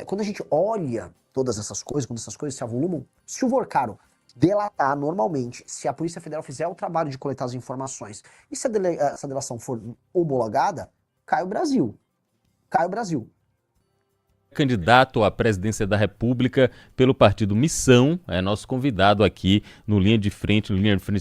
Quando a gente olha todas essas coisas, quando essas coisas se avolumam, se o Vorcaro delatar normalmente, se a Polícia Federal fizer o trabalho de coletar as informações, e se essa delação for homologada, cai o Brasil. Cai o Brasil. Candidato à presidência da República pelo partido Missão, é nosso convidado aqui no Linha de Frente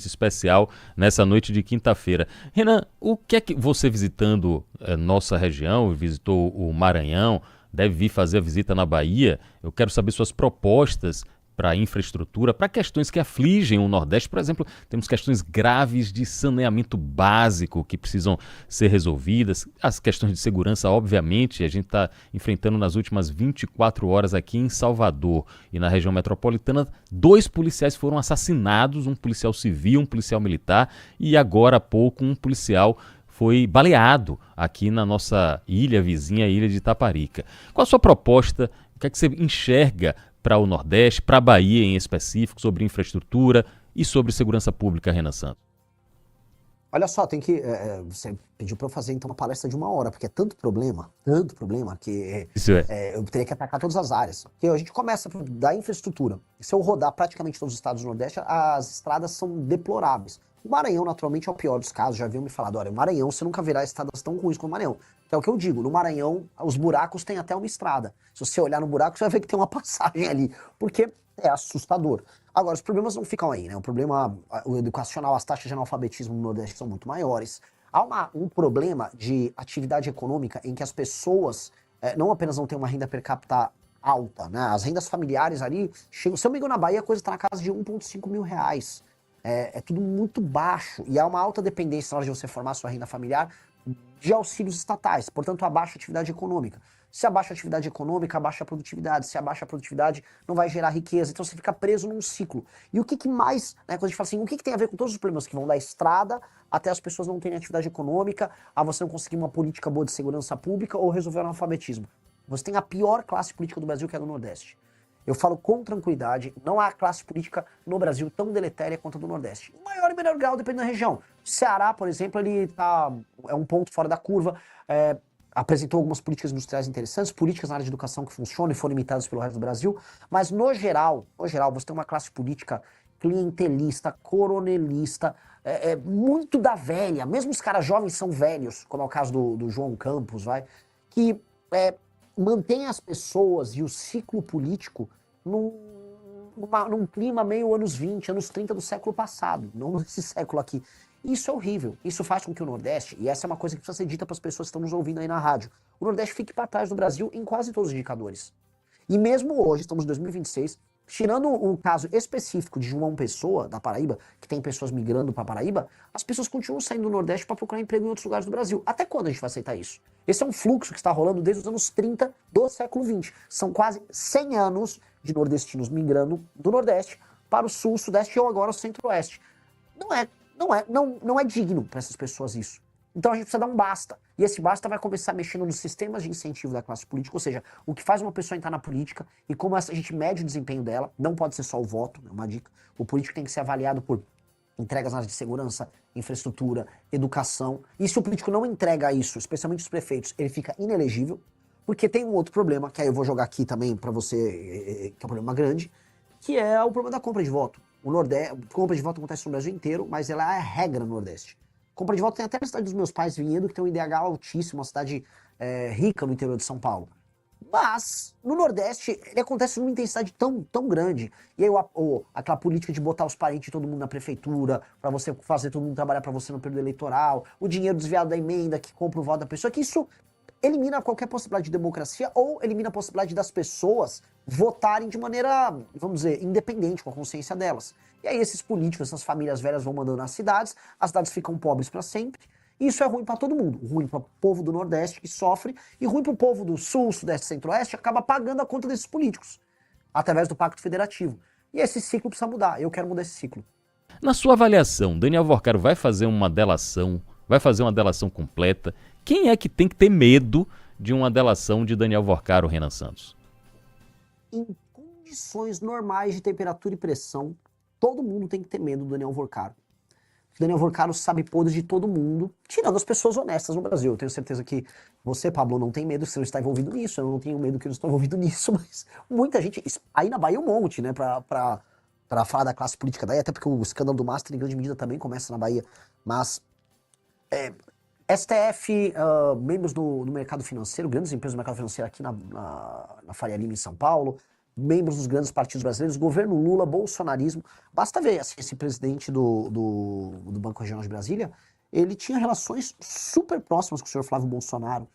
especial, nessa noite de quinta-feira. Renan, o que é que você visitando nossa região, visitou o Maranhão, deve vir fazer a visita na Bahia, eu quero saber suas propostas para infraestrutura, para questões que afligem o Nordeste. Por exemplo, temos questões graves de saneamento básico que precisam ser resolvidas. As questões de segurança, obviamente, a gente está enfrentando nas últimas 24 horas aqui em Salvador e na região metropolitana. 2 policiais foram assassinados, um policial civil, um policial militar e agora há pouco um policial foi baleado aqui na nossa ilha vizinha, a ilha de Itaparica. Qual a sua proposta? O que é que você enxerga para o Nordeste, para a Bahia em específico, sobre infraestrutura e sobre segurança pública, Renan Santos? Olha só, você pediu para eu fazer então uma palestra de 1 hora, porque é tanto problema, que Isso eu teria que atacar todas as áreas. Porque a gente começa da infraestrutura. Se eu rodar praticamente todos os estados do Nordeste, as estradas são deploráveis. O Maranhão, naturalmente, é o pior dos casos. Já haviam me falado, olha, o Maranhão, você nunca verá estradas tão ruins como o Maranhão. Que é o que eu digo, no Maranhão, os buracos têm até uma estrada. Se você olhar no buraco, você vai ver que tem uma passagem ali, porque é assustador. Agora, os problemas não ficam aí, né? O educacional, as taxas de analfabetismo no Nordeste são muito maiores. Há um problema de atividade econômica em que as pessoas não apenas não têm uma renda per capita alta, né? As rendas familiares ali, chegam, se eu me engano, na Bahia a coisa está na casa de 1,5 mil reais. É tudo muito baixo e há uma alta dependência na hora de você formar sua renda familiar de auxílios estatais, portanto abaixa a atividade econômica. Se abaixa a atividade econômica, abaixa a produtividade. Se abaixa a produtividade, não vai gerar riqueza. Então você fica preso num ciclo. E o que mais, né, quando a gente fala assim, o que tem a ver com todos os problemas que vão da estrada até as pessoas não terem atividade econômica, a você não conseguir uma política boa de segurança pública ou resolver o analfabetismo? Você tem a pior classe política do Brasil, que é a do Nordeste. Eu falo com tranquilidade, não há classe política no Brasil tão deletéria quanto a do Nordeste. Em maior e menor grau, depende da região. Ceará, por exemplo, é um ponto fora da curva, apresentou algumas políticas industriais interessantes, políticas na área de educação que funcionam e foram imitadas pelo resto do Brasil, mas no geral, você tem uma classe política clientelista, coronelista, muito da velha, mesmo os caras jovens são velhos, como é o caso do João Campos, que mantém as pessoas e o ciclo político num clima meio anos 20, anos 30 do século passado, não nesse século aqui. Isso é horrível. Isso faz com que o Nordeste, e essa é uma coisa que precisa ser dita para as pessoas que estão nos ouvindo aí na rádio, o Nordeste fique para trás do Brasil em quase todos os indicadores. E mesmo hoje, estamos em 2026, tirando o caso específico de João Pessoa, da Paraíba, que tem pessoas migrando para Paraíba, as pessoas continuam saindo do Nordeste para procurar emprego em outros lugares do Brasil. Até quando a gente vai aceitar isso? Esse é um fluxo que está rolando desde os anos 30 do século XX. São quase 100 anos de nordestinos migrando do Nordeste para o Sul, Sudeste ou agora o Centro-Oeste. Não é digno para essas pessoas isso. Então a gente precisa dar um basta. E esse basta vai começar mexendo nos sistemas de incentivo da classe política, ou seja, o que faz uma pessoa entrar na política e como a gente mede o desempenho dela. Não pode ser só o voto, é uma dica. O político tem que ser avaliado por entregas na área de segurança, infraestrutura, educação. E se o político não entrega isso, especialmente os prefeitos, ele fica inelegível. Porque tem um outro problema, que aí eu vou jogar aqui também para você, que é um problema grande, que é o problema da compra de voto. O Nordeste, compra de voto acontece no Brasil inteiro, mas ela é a regra no Nordeste. Compra de voto tem até na cidade dos meus pais, Vinhedo, que tem um IDH altíssimo, uma cidade rica no interior de São Paulo. Mas, no Nordeste, ele acontece numa intensidade tão grande. E aí, aquela política de botar os parentes de todo mundo na prefeitura, pra você fazer todo mundo trabalhar pra você no período eleitoral, o dinheiro desviado da emenda que compra o voto da pessoa, que isso elimina qualquer possibilidade de democracia ou elimina a possibilidade das pessoas votarem de maneira, vamos dizer, independente, com a consciência delas. E aí esses políticos, essas famílias velhas vão mandando nas cidades, as cidades ficam pobres para sempre, e isso é ruim para todo mundo. Ruim para o povo do Nordeste, que sofre, e ruim para o povo do Sul, Sudeste e Centro-Oeste, acaba pagando a conta desses políticos, através do Pacto Federativo. E esse ciclo precisa mudar, eu quero mudar esse ciclo. Na sua avaliação, Daniel Vorcaro vai fazer uma delação completa? Quem é que tem que ter medo de uma delação de Daniel Vorcaro, Renan Santos? Em condições normais de temperatura e pressão, todo mundo tem que ter medo do Daniel Vorcaro. que Daniel Vorcaro sabe podres de todo mundo, tirando as pessoas honestas no Brasil. Eu tenho certeza que você, Pablo, não tem medo que você não está envolvido nisso, eu não tenho medo que eu não estou envolvido nisso, mas muita gente, aí na Bahia um monte, né, pra falar da classe política daí, até porque o escândalo do Master em grande medida também começa na Bahia, mas STF, membros do mercado financeiro, grandes empresas do mercado financeiro aqui na Faria Lima, em São Paulo, membros dos grandes partidos brasileiros, governo Lula, bolsonarismo. Basta ver, assim, esse presidente do Banco Regional de Brasília, ele tinha relações super próximas com o senhor Flávio Bolsonaro.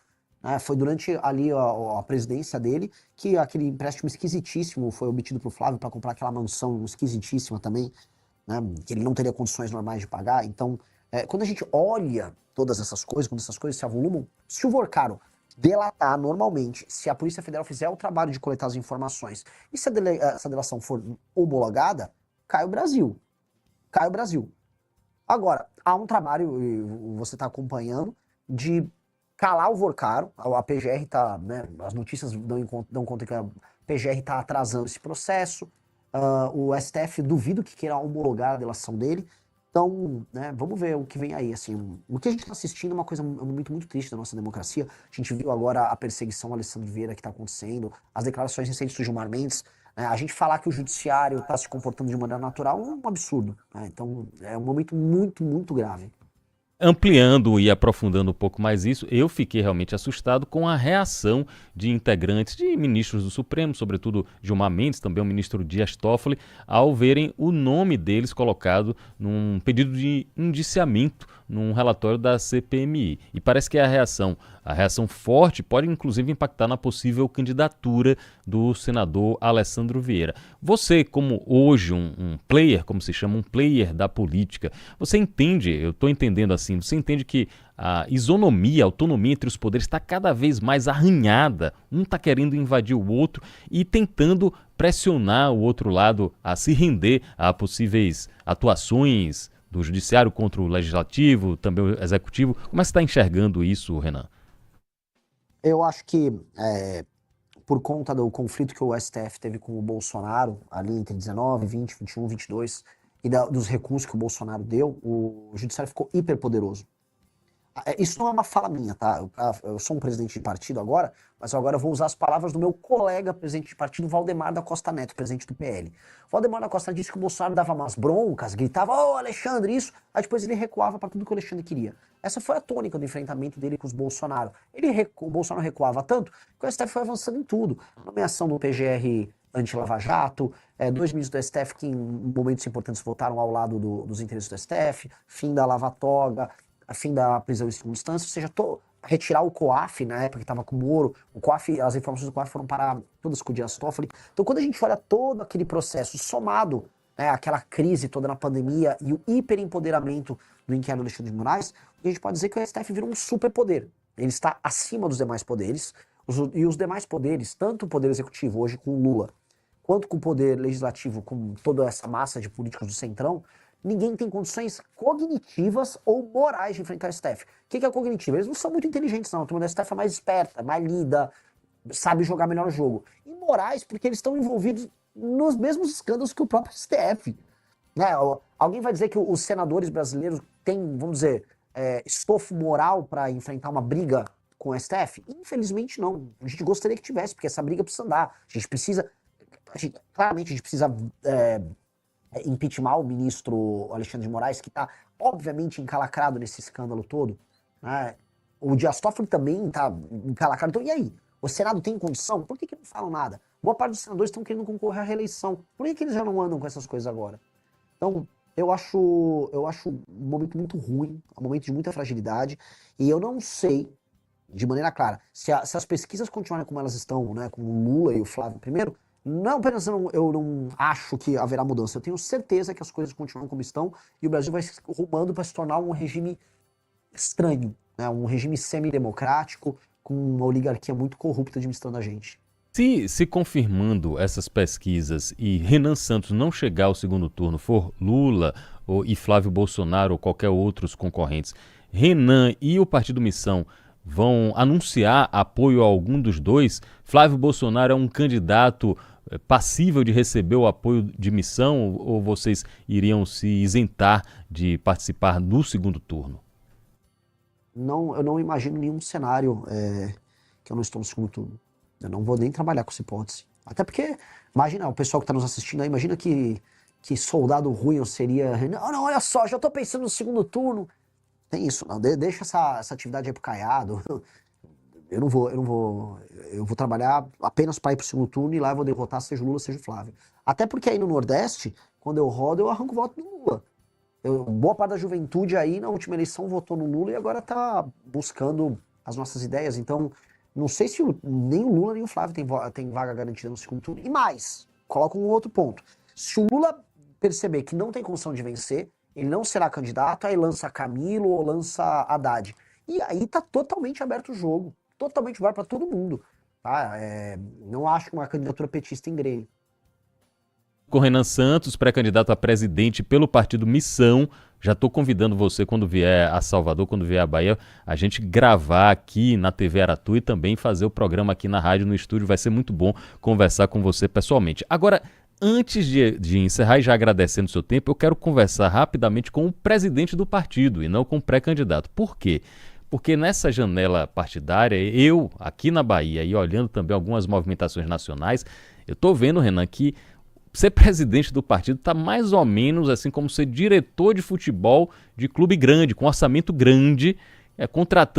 Né? Foi durante ali a presidência dele que aquele empréstimo esquisitíssimo foi obtido para o Flávio para comprar aquela mansão esquisitíssima também, né? Que ele não teria condições normais de pagar. Então, quando a gente olha todas essas coisas, quando essas coisas se avolumam, se o Vorcaro delatar normalmente, se a Polícia Federal fizer o trabalho de coletar as informações e se essa delação for homologada, cai o Brasil. Cai o Brasil. Agora, há um trabalho, e você está acompanhando, de calar o Vorcaro. A PGR está, né, as notícias dão conta que a PGR está atrasando esse processo. O STF duvido que queira homologar a delação dele. Então, né, vamos ver o que vem aí, assim, o que a gente está assistindo é uma coisa muito, muito triste da nossa democracia. A gente viu agora a perseguição ao Alessandro Vieira que está acontecendo, as declarações recentes do Gilmar Mendes, né, a gente falar que o judiciário está se comportando de maneira natural é um absurdo, né, então é um momento muito, muito grave. Ampliando e aprofundando um pouco mais isso, eu fiquei realmente assustado com a reação de integrantes, de ministros do Supremo, sobretudo Gilmar Mendes, também o ministro Dias Toffoli, ao verem o nome deles colocado num pedido de indiciamento num relatório da CPMI. E parece que a reação forte pode inclusive impactar na possível candidatura do senador Alessandro Vieira. Você, como hoje um player, como se chama, um player da política, você entende, eu estou entendendo assim, você entende que a isonomia, a autonomia entre os poderes está cada vez mais arranhada, um está querendo invadir o outro e tentando pressionar o outro lado a se render a possíveis atuações do judiciário contra o legislativo, também o executivo. Como é que você está enxergando isso, Renan? Eu acho que por conta do conflito que o STF teve com o Bolsonaro, ali entre 19, 20, 21, 22, e dos recursos que o Bolsonaro deu, o judiciário ficou hiperpoderoso. Isso não é uma fala minha, tá? Eu sou um presidente de partido agora, mas agora eu vou usar as palavras do meu colega presidente de partido, Valdemar da Costa Neto, presidente do PL. Valdemar da Costa Neto disse que o Bolsonaro dava umas broncas, gritava, ô Alexandre, isso, aí depois ele recuava para tudo que o Alexandre queria. Essa foi a tônica do enfrentamento dele com os Bolsonaro. O Bolsonaro recuava tanto que o STF foi avançando em tudo. Nomeação do PGR anti-Lava Jato, 2 ministros do STF que em momentos importantes votaram ao lado dos interesses do STF, fim da Lava Toga, fim da prisão em segunda instância, ou seja, retirar o COAF, na época que estava com o Moro, o COAF, as informações do COAF foram parar todas com o Dias Toffoli. Então, quando a gente olha todo aquele processo somado, né, aquela crise toda na pandemia e o hiperempoderamento do inquérito do Alexandre de Moraes, a gente pode dizer que o STF virou um superpoder. Ele está acima dos demais poderes, e os demais poderes, tanto o poder executivo hoje com o Lula, quanto com o poder legislativo, com toda essa massa de políticos do Centrão, ninguém tem condições cognitivas ou morais de enfrentar o STF. O que é cognitivo? Eles não são muito inteligentes, não. A turma do STF é mais esperta, mais lida, sabe jogar melhor o jogo. E morais, porque eles estão envolvidos nos mesmos escândalos que o próprio STF. Né? Alguém vai dizer que os senadores brasileiros têm, vamos dizer, estofo moral para enfrentar uma briga com o STF? Infelizmente não. A gente gostaria que tivesse, porque essa briga precisa andar. A gente precisa... claramente a gente precisa... impeachment o ministro Alexandre de Moraes, que está obviamente encalacrado nesse escândalo todo, né? O Dias Toffoli também está encalacrado. Então, e aí? O Senado tem condição? Por que não falam nada? Boa parte dos senadores estão querendo concorrer à reeleição. Por que eles já não andam com essas coisas agora? Então, eu acho um momento muito ruim, um momento de muita fragilidade, e eu não sei, de maneira clara, se as pesquisas continuarem como elas estão, né, com o Lula e o Flávio primeiro, não apenas eu não acho que haverá mudança, eu tenho certeza que as coisas continuam como estão e o Brasil vai se rumando para se tornar um regime estranho, né? Um regime semidemocrático, com uma oligarquia muito corrupta administrando a gente. Se confirmando essas pesquisas e Renan Santos não chegar ao segundo turno, for Lula e Flávio Bolsonaro ou qualquer outros concorrentes, Renan e o Partido Missão vão anunciar apoio a algum dos dois? Flávio Bolsonaro é um candidato passível de receber o apoio de Missão ou vocês iriam se isentar de participar no segundo turno? Não, eu não imagino nenhum cenário que eu não estou no segundo turno. Eu não vou nem trabalhar com essa hipótese. Até porque, imagina, o pessoal que está nos assistindo aí, imagina que soldado ruim eu seria. Não, olha só, já estou pensando no segundo turno. Tem isso, não. Deixa essa atividade aí pro Caiado. Eu vou trabalhar apenas para ir pro segundo turno e lá eu vou derrotar seja o Lula, seja o Flávio. Até porque aí no Nordeste, quando eu rodo, eu arranco o voto do Lula. Boa parte da juventude aí na última eleição votou no Lula e agora tá buscando as nossas ideias. Então, não sei se nem o Lula nem o Flávio tem vaga garantida no segundo turno. E mais, coloco um outro ponto. Se o Lula perceber que não tem condição de vencer, ele não será candidato, aí lança Camilo ou lança Haddad. E aí tá totalmente aberto o jogo. Totalmente aberto para todo mundo. Tá? Não acho uma candidatura petista engrene. Com Renan Santos, pré-candidato a presidente pelo partido Missão. Já estou convidando você, quando vier a Salvador, quando vier a Bahia, a gente gravar aqui na TV Aratu e também fazer o programa aqui na rádio, no estúdio. Vai ser muito bom conversar com você pessoalmente. Agora, antes de encerrar e já agradecendo o seu tempo, eu quero conversar rapidamente com o presidente do partido e não com o pré-candidato. Por quê? Porque nessa janela partidária, eu, aqui na Bahia, e olhando também algumas movimentações nacionais, eu estou vendo, Renan, que ser presidente do partido está mais ou menos assim como ser diretor de futebol de clube grande, com orçamento grande,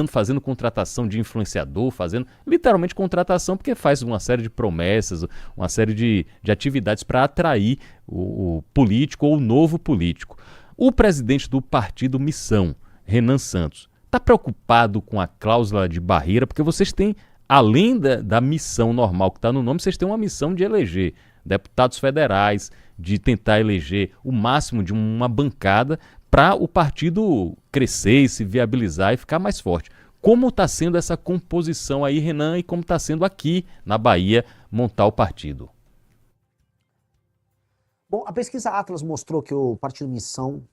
fazendo contratação de influenciador, fazendo literalmente contratação, porque faz uma série de promessas, uma série de atividades para atrair o político ou o novo político. O presidente do partido Missão, Renan Santos, está preocupado com a cláusula de barreira, porque vocês têm, além da missão normal que está no nome, vocês têm uma missão de eleger deputados federais, de tentar eleger o máximo de uma bancada para o partido crescer e se viabilizar e ficar mais forte. Como está sendo essa composição aí, Renan, e como está sendo aqui na Bahia montar o partido? Bom, a pesquisa Atlas mostrou que o partido Missão,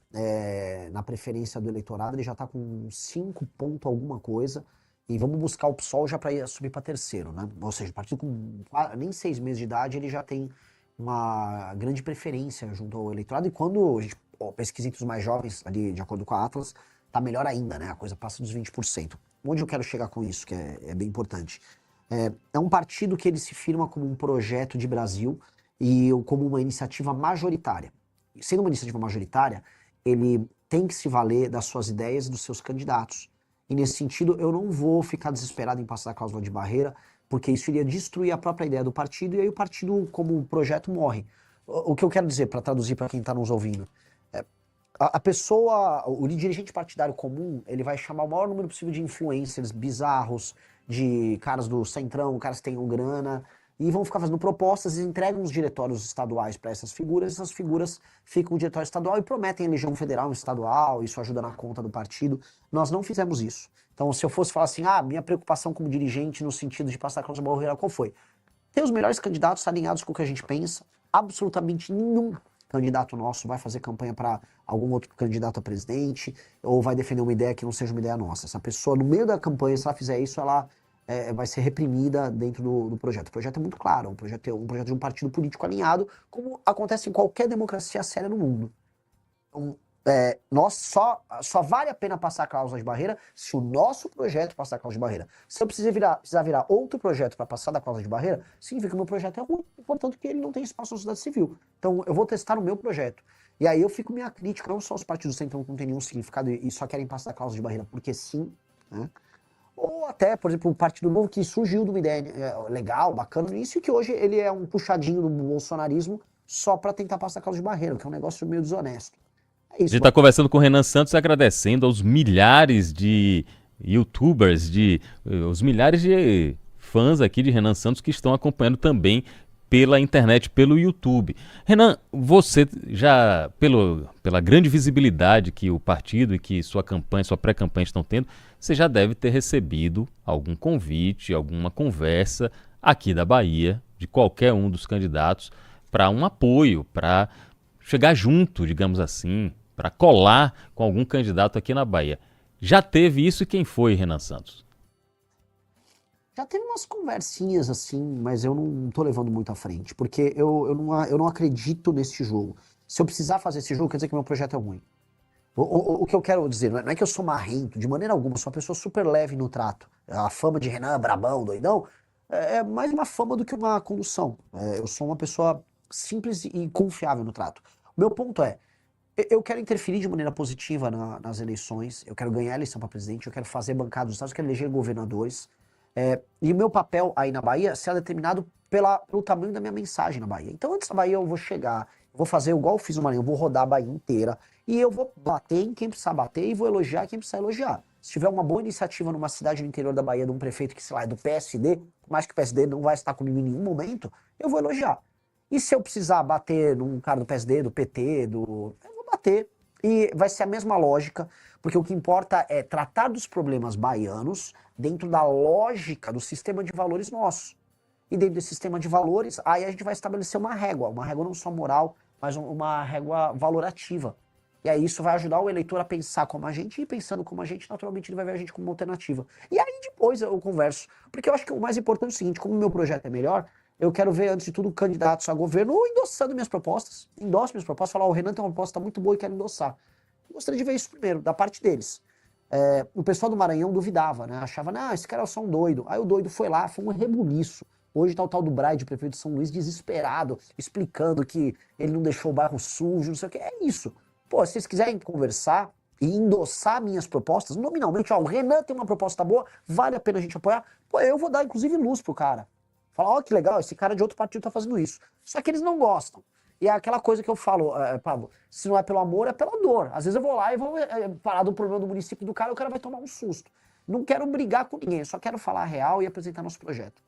na preferência do eleitorado, ele já está com 5 ponto alguma coisa. E vamos buscar o PSOL já para subir para terceiro, né? Ou seja, o partido com nem 6 meses de idade, ele já tem uma grande preferência junto ao eleitorado. E quando a gente pesquisa entre os mais jovens, ali, de acordo com a Atlas, tá melhor ainda, né? A coisa passa dos 20%. Onde eu quero chegar com isso, que é bem importante? É um partido que ele se firma como um projeto de Brasil e como uma iniciativa majoritária. Sendo uma iniciativa majoritária, ele tem que se valer das suas ideias e dos seus candidatos. E nesse sentido, eu não vou ficar desesperado em passar a cláusula de barreira, porque isso iria destruir a própria ideia do partido, e aí o partido, como projeto, morre. O que eu quero dizer, para traduzir para quem está nos ouvindo, a pessoa, o dirigente partidário comum, ele vai chamar o maior número possível de influencers bizarros, de caras do centrão, caras que tenham grana, e vão ficar fazendo propostas e entregam os diretórios estaduais para essas figuras ficam no diretório estadual e prometem eleição federal e estadual, isso ajuda na conta do partido. Nós não fizemos isso. Então, se eu fosse falar assim, minha preocupação como dirigente no sentido de passar a cláusula de barreira, qual foi? Ter os melhores candidatos alinhados com o que a gente pensa, absolutamente nenhum candidato nosso vai fazer campanha para algum outro candidato a presidente ou vai defender uma ideia que não seja uma ideia nossa. Essa pessoa, no meio da campanha, se ela fizer isso, ela vai ser reprimida dentro do projeto. O projeto é muito claro, um projeto de um partido político alinhado, como acontece em qualquer democracia séria no mundo. Então, nós só vale a pena passar a cláusula de barreira se o nosso projeto passar a cláusula de barreira. Se eu precisar virar outro projeto para passar da cláusula de barreira, significa que o meu projeto é ruim, portanto que ele não tem espaço na sociedade civil. Então eu vou testar o meu projeto. E aí eu fico minha crítica, não só os partidos do centro que não tem nenhum significado e só querem passar a cláusula de barreira porque sim, né? Ou até, por exemplo, o Partido Novo que surgiu de uma ideia legal, bacana no início, e que hoje ele é um puxadinho do bolsonarismo só para tentar passar a causa de barreira, que é um negócio meio desonesto. É isso. A gente está conversando com o Renan Santos, agradecendo aos milhares de youtubers, os milhares de fãs aqui de Renan Santos que estão acompanhando também pela internet, pelo YouTube. Renan, você já, pela grande visibilidade que o partido e que sua campanha, sua pré-campanha estão tendo, você já deve ter recebido algum convite, alguma conversa aqui da Bahia, de qualquer um dos candidatos, para um apoio, para chegar junto, digamos assim, para colar com algum candidato aqui na Bahia. Já teve isso e quem foi, Renan Santos? Já teve umas conversinhas assim, mas eu não tô levando muito à frente, porque eu não acredito nesse jogo. Se eu precisar fazer esse jogo, quer dizer que meu projeto é ruim. O que eu quero dizer, não é que eu sou marrento, de maneira alguma, eu sou uma pessoa super leve no trato. A fama de Renan, brabão, doidão, é mais uma fama do que uma condução. Eu sou uma pessoa simples e confiável no trato. O meu ponto é, eu quero interferir de maneira positiva nas eleições, eu quero ganhar a eleição para presidente, eu quero fazer bancada dos estados, eu quero eleger governadores. E o meu papel aí na Bahia será determinado pelo tamanho da minha mensagem na Bahia. Então, antes da Bahia, eu vou chegar, vou fazer igual eu fiz no Maranhão, eu vou rodar a Bahia inteira e eu vou bater em quem precisar bater e vou elogiar quem precisar elogiar. Se tiver uma boa iniciativa numa cidade no interior da Bahia de um prefeito que, sei lá, é do PSD, por mais que o PSD não vai estar comigo em nenhum momento, eu vou elogiar. E se eu precisar bater num cara do PSD, do PT, eu vou bater. E vai ser a mesma lógica, porque o que importa é tratar dos problemas baianos dentro da lógica do sistema de valores nosso. E dentro desse sistema de valores, aí a gente vai estabelecer uma régua não só moral, mas uma régua valorativa. E aí isso vai ajudar o eleitor a pensar como a gente, e pensando como a gente, naturalmente ele vai ver a gente como uma alternativa. E aí depois eu converso, porque eu acho que o mais importante é o seguinte, como o meu projeto é melhor, eu quero ver, antes de tudo, candidatos a governo endossando minhas propostas, endosso minhas propostas, falar, o Renan tem uma proposta muito boa e quero endossar. Eu gostaria de ver isso primeiro, da parte deles. O pessoal do Maranhão duvidava, né? Achava, não, esse cara é só um doido. Aí o doido foi lá, foi um rebuliço. Hoje tá o tal do Braide, prefeito de São Luís, desesperado, explicando que ele não deixou o bairro sujo, não sei o que. É isso. Pô, se vocês quiserem conversar e endossar minhas propostas, nominalmente, ó, o Renan tem uma proposta boa, vale a pena a gente apoiar, pô, eu vou dar, inclusive, luz pro cara. Falar, ó, que legal, esse cara de outro partido tá fazendo isso. Só que eles não gostam. E é aquela coisa que eu falo, Pablo, se não é pelo amor, é pela dor. Às vezes eu vou lá e vou falar do problema do município do cara e o cara vai tomar um susto. Não quero brigar com ninguém, só quero falar a real e apresentar nosso projeto.